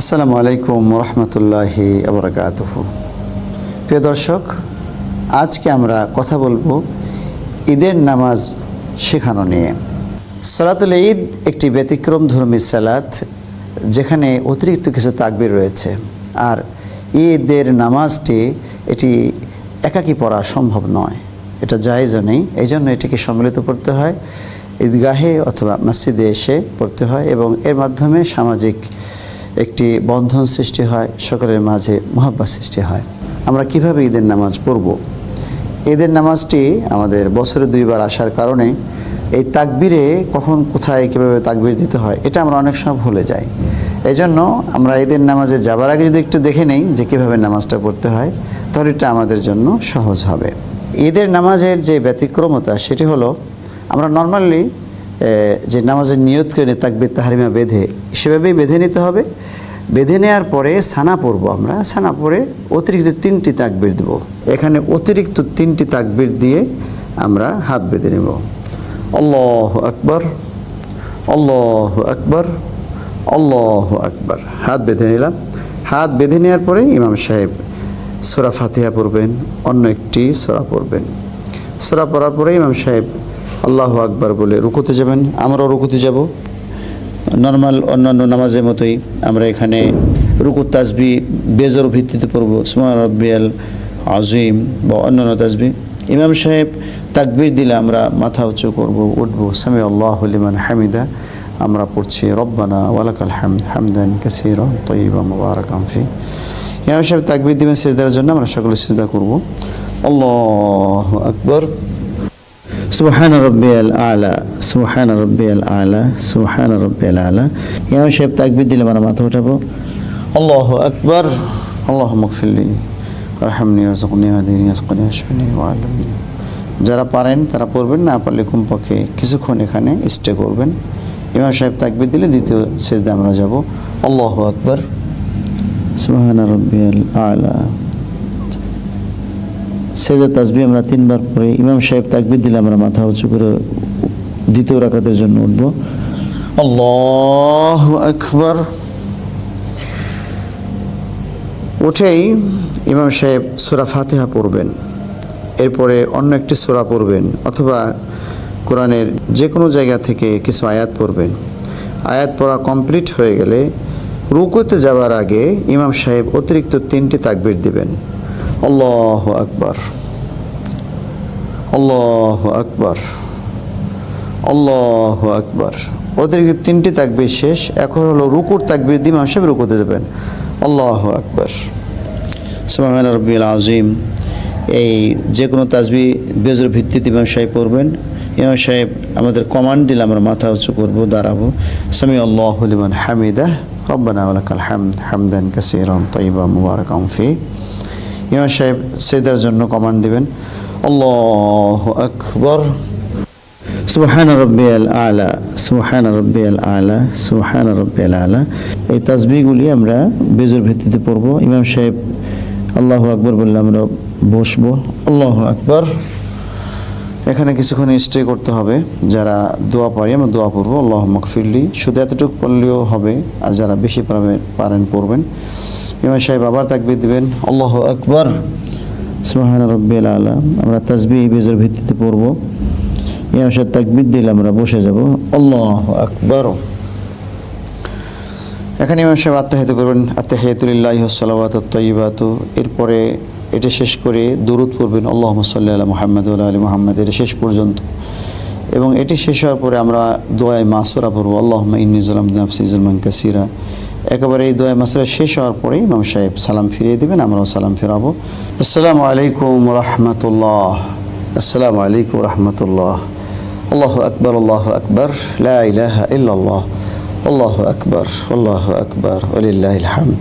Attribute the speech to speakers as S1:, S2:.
S1: আসসালামু আলাইকুম রহমতুল্লাহি আবরাকাতুহু। প্রিয় দর্শক, আজকে আমরা কথা বলবো ঈদের নামাজ শেখানো নিয়ে। সালাতুল ঈদ একটি ব্যতিক্রম ধর্মী সালাত, যেখানে অতিরিক্ত কিছু তাকবীর রয়েছে। আর ঈদের নামাজটি এটি একাকী পড়া সম্ভব নয়, এটা জায়েজও নেই। এই জন্য এটিকে সম্মিলিত পড়তে হয়, ঈদগাহে অথবা মসজিদে এসে পড়তে হয়, এবং এর মাধ্যমে সামাজিক একটি বন্ধন সৃষ্টি হয়, সকলের মাঝে মহব্বত সৃষ্টি হয়। আমরা কিভাবে ঈদের নামাজ পড়ব? ঈদের নামাজটি আমাদের বছরে 2 বার আসার কারণে এই তাকবীরে কখন কোথায় কীভাবে তাকবীর দিতে হয় এটা আমরা অনেক সময় ভুলে যাই। এই জন্য আমরা ঈদের নামাজে যাবার আগে যদি একটু দেখে নেই যে কীভাবে নামাজটা পড়তে হয়, তাহলে এটা আমাদের জন্য সহজ হবে। ঈদের নামাজের যে ব্যতিক্রমতা সেটি হলো, আমরা নর্মালি যে নামাজের নিয়ত করে তাকবীর তাহরিমা বেঁধে সেভাবেই বেঁধে নিতে হবে। বেঁধে নেওয়ার পরে সানা পড়ব। আমরা সানা পড়ে অতিরিক্ত 3টি তাকবীর দেব। এখানে অতিরিক্ত 3টি তাকবীর দিয়ে আমরা হাত বেঁধে নেব। আল্লাহু আকবার, আল্লাহু আকবার, আল্লাহু আকবার। হাত বেঁধে নিলাম। হাত বেঁধে নেওয়ার পরে ইমাম সাহেব সূরা ফাতিহা পড়বেন, অন্য একটি সূরা পড়বেন। সূরা পড়ার পরে ইমাম সাহেব আল্লাহু আকবার বলে রুকুতে যাবেন। আমরাও রুকুতে যাব। নর্মাল অন্যান্য নামাজের মতোই আমরা এখানে রুকুর তাসবিহ বেজর ভিত্তিতে পড়ব, সুবহান রাব্বিয়াল আযীম বা অন্যান্য তাসবিহ। ইমাম সাহেব তাকবীর দিলে আমরা মাথা উঁচু করব, উঠব, সামি আল্লাহু লিমান হামিদা। আমরা পড়ছি রব্বানা ওয়ালাকাল হামদ হামদান কাসীরান তাইয়িবান মুবারাকান ফি। ইমাম সাহেব তাকবীর দিবেন সিজদার জন্য, আমরা সকলে সিজদা করব। আল্লাহু আকবার, সুবহান রাব্বিয়াল আলা, সুবহান রাব্বিয়াল আলা, সুবহান রাব্বিয়াল আলা। ইমাম সাহেব তাকবীর দিলে আমরা মাথা উঠাবো। আল্লাহু আকবার, আল্লাহুম্মা গফিরলি ওয়ারহামনি ওয়ারযুকনি ওয়াহদিনি ওয়াসকিনি ওয়াশফিনি ওয়াআল্লিমনি। যারা পারেন তারা পড়বেন, না পারলে কমপক্ষে কিছুক্ষণ এখানে স্টে করবেন। ইমাম সাহেব তাকবীর দিলে দ্বিতীয় সিজদা আমরা যাব। আল্লাহু আকবার, সুবহান রাব্বিয়াল আলা। সেজদা তাসবিহ আমরা 3 বার পড়ে ইমাম সাহেব তাকবীর দিলে আমরা মাথা উঁচু করে দ্বিতীয় রাকাতের জন্য উঠব। আল্লাহু আকবার। উঠেই ইমাম সাহেব সূরা ফাতিহা পড়বেন, এরপরে অন্য একটি সূরা পড়বেন, অথবা কোরআনের যে কোনো জায়গা থেকে কিছু আয়াত পড়বেন। আয়াত পড়া কমপ্লিট হয়ে গেলে রুকুতে যাওয়ার আগে ইমাম সাহেব অতিরিক্ত 3টি তাকবীর দিবেন। আল্লাহু আকবার, আল্লাহু আকবার, আল্লাহু আকবার। অতিরিক্ত 3টি তাকবীর শেষ। এখন হলো রুকুর তাকবীর দিয়ে ইমাম সাহেব রুকুতে যাবেন। আল্লাহু আকবার, সুবহান রাব্বিয়াল আযীম। এই যে কোনো তাসবিহ বেজর ভিত্তিতে ইমাম সাহেব পড়বেন। ইমাম সাহেব আমাদের কমান্ড দিলে আমরা মাথা উঁচু করব, দাঁড়াবো। সামি আল্লাহু লিমান হামিদা, রব্বানা ওয়ালাকাল হামদ হামদান কাসীরান তাইয়িবান মুবারাকান ফি। ইমাম সাহেব সিজদার জন্য কমান্ড দিবেন। আল্লাহু আকবার, সুবহান রাব্বিয়াল আলা, সুবহান রাব্বিয়াল আলা, সুবহান রাব্বিয়াল আলা। এই তাসবিহগুলি আমরা বেজর ভিত্তিতে পড়ব। ইমাম সাহেব আল্লাহু আকবার বললে আমরা বসবো। আল্লাহু আকবার। এখানে কিছুক্ষণ স্টে করতে হবে। যারা দোয়া পারি আমরা দোয়া পড়বো, আল্লাহুম্মা গফিরলি। শুধু এতটুকু পড়লেও হবে, আর যারা বেশি পারেন পড়বেন। ইমাম সাহেব আবার তাকবীর দিবেন। আল্লাহু আকবার, সুবহান রাব্বিয়াল আলা। আমরা তাসবিহ বেজর ভিত্তিতে পড়ব। ইমাম সাহেব তাকবীর দিলে আমরা বসে যাব। আল্লাহু আকবার। এখানে ইমাম সাহেব আত্তাহিয়াতু করবেন, আত্তাহিয়াতু লিল্লাহি ওয়াস সালাওয়াতুত তাইয়্যিবাতু। এরপরে এটা শেষ করে দুরূদ পড়বেন, আল্লাহুম্মা সাল্লি আলা মুহাম্মাদ ওয়া আলা আলি মুহাম্মাদ, এটা শেষ পর্যন্ত। এবং এটি শেষ হওয়ার পরে আমরা দোয়ায়ে মাসুরা পড়ব, আল্লাহুম্মা ইন্নী যালামতু নাফসি যুলমান কাসীরা। একেবারে এই দোয়া মাসুরা শেষ হওয়ার পরে ইমাম সাহেব সালাম ফিরিয়ে দেবেন, আমরাও সালাম ফেরাবো। আসসালামু আলাইকুম রাহমাতুল্লাহ, আসসালামু আলাইকুম রাহমাতুল্লাহ। আল্লাহু আকবার, আল্লাহু আকবার, লা ইলাহা ইল্লাল্লাহ, আল্লাহু আকবার, আল্লাহু আকবার, ওয়া লিল্লাহিল হামদ।